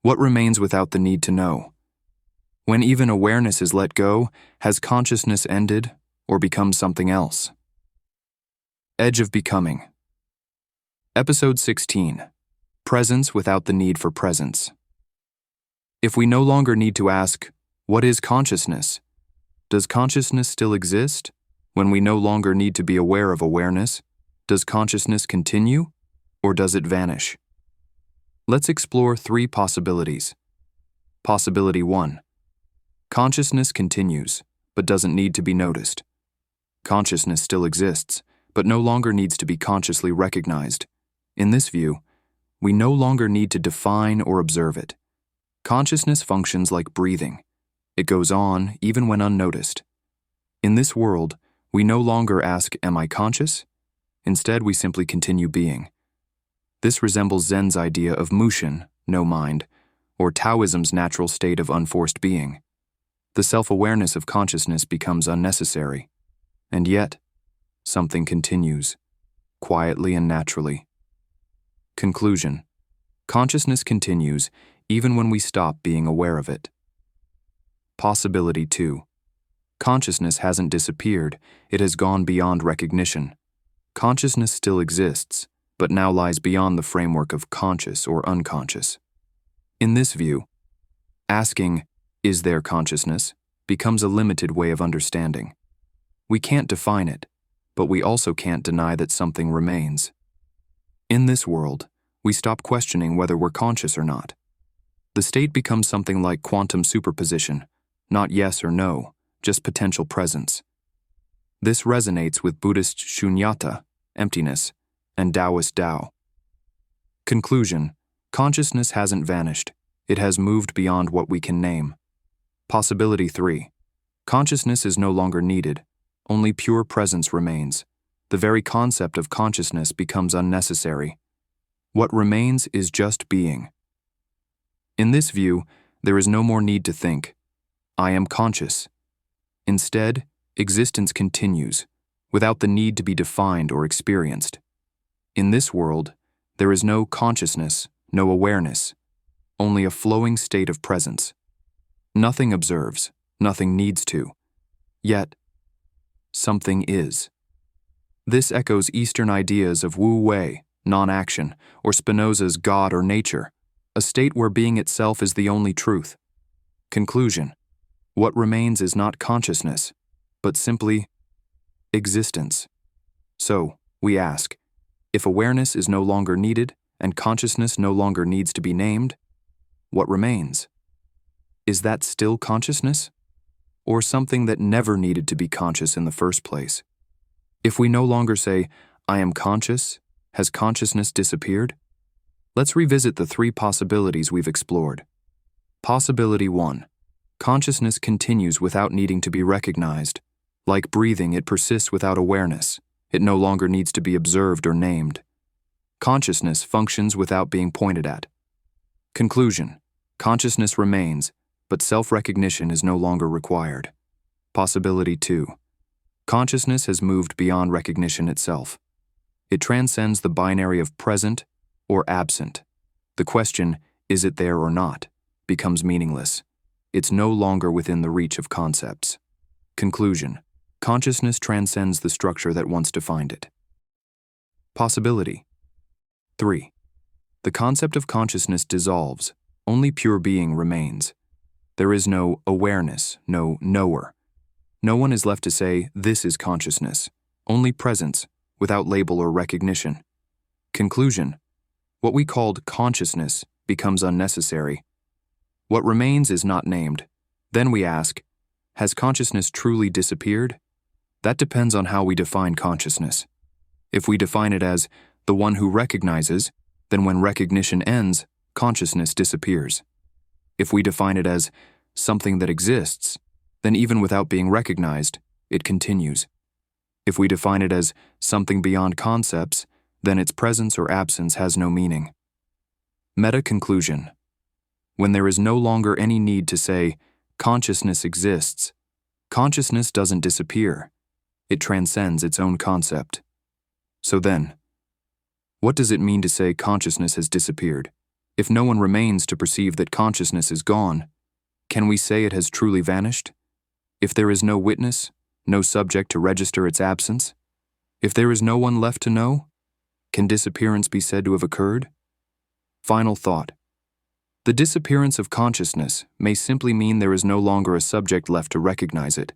What remains without the need to know? When even awareness is let go, has consciousness ended or become something else? Edge of Becoming. Episode 16. Presence without the need for presence. If we no longer need to ask, what is consciousness? Does consciousness still exist? When we no longer need to be aware of awareness, does consciousness continue, or does it vanish? Let's explore 3 possibilities. Possibility 1. Consciousness continues, but doesn't need to be noticed. Consciousness still exists, but no longer needs to be consciously recognized. In this view, we no longer need to define or observe it. Consciousness functions like breathing. It goes on even when unnoticed. In this world, we no longer ask, am I conscious? Instead, we simply continue being. This resembles Zen's idea of mushin, no mind, or Taoism's natural state of unforced being. The self-awareness of consciousness becomes unnecessary. And yet, something continues, quietly and naturally. Conclusion. Consciousness continues even when we stop being aware of it. Possibility 2. Consciousness hasn't disappeared, it has gone beyond recognition. Consciousness still exists, but now lies beyond the framework of conscious or unconscious. In this view, asking, is there consciousness, becomes a limited way of understanding. We can't define it, but we also can't deny that something remains. In this world, we stop questioning whether we're conscious or not. The state becomes something like quantum superposition, not yes or no, just potential presence. This resonates with Buddhist shunyata, emptiness, and Taoist Tao. Conclusion. Consciousness hasn't vanished. It has moved beyond what we can name. Possibility 3. Consciousness is no longer needed. Only pure presence remains. The very concept of consciousness becomes unnecessary. What remains is just being. In this view, there is no more need to think, I am conscious. Instead, existence continues, without the need to be defined or experienced. In this world, there is no consciousness, no awareness, only a flowing state of presence. Nothing observes, nothing needs to. Yet, something is. This echoes Eastern ideas of Wu Wei, non-action, or Spinoza's God or nature, a state where being itself is the only truth. Conclusion. What remains is not consciousness, but simply existence. So, we ask, if awareness is no longer needed and consciousness no longer needs to be named, what remains? Is that still consciousness? Or something that never needed to be conscious in the first place? If we no longer say, I am conscious, has consciousness disappeared? Let's revisit the 3 possibilities we've explored. Possibility 1. Consciousness continues without needing to be recognized. Like breathing, it persists without awareness. It no longer needs to be observed or named. Consciousness functions without being pointed at. Conclusion. Consciousness remains, but self-recognition is no longer required. Possibility 2. Consciousness has moved beyond recognition itself. It transcends the binary of present or absent. The question, is it there or not, becomes meaningless. It's no longer within the reach of concepts. Conclusion. Consciousness transcends the structure that once defined it. Possibility 3. The concept of consciousness dissolves. Only pure being remains. There is no awareness, no knower. No one is left to say, this is consciousness. Only presence, without label or recognition. Conclusion. What we called consciousness becomes unnecessary. What remains is not named. Then we ask, has consciousness truly disappeared? That depends on how we define consciousness. If we define it as the one who recognizes, then when recognition ends, consciousness disappears. If we define it as something that exists, then even without being recognized, it continues. If we define it as something beyond concepts, then its presence or absence has no meaning. Meta conclusion. When there is no longer any need to say, consciousness exists, consciousness doesn't disappear. It transcends its own concept. So then, what does it mean to say consciousness has disappeared? If no one remains to perceive that consciousness is gone, can we say it has truly vanished? If there is no witness, no subject to register its absence, if there is no one left to know, can disappearance be said to have occurred? Final thought. The disappearance of consciousness may simply mean there is no longer a subject left to recognize it.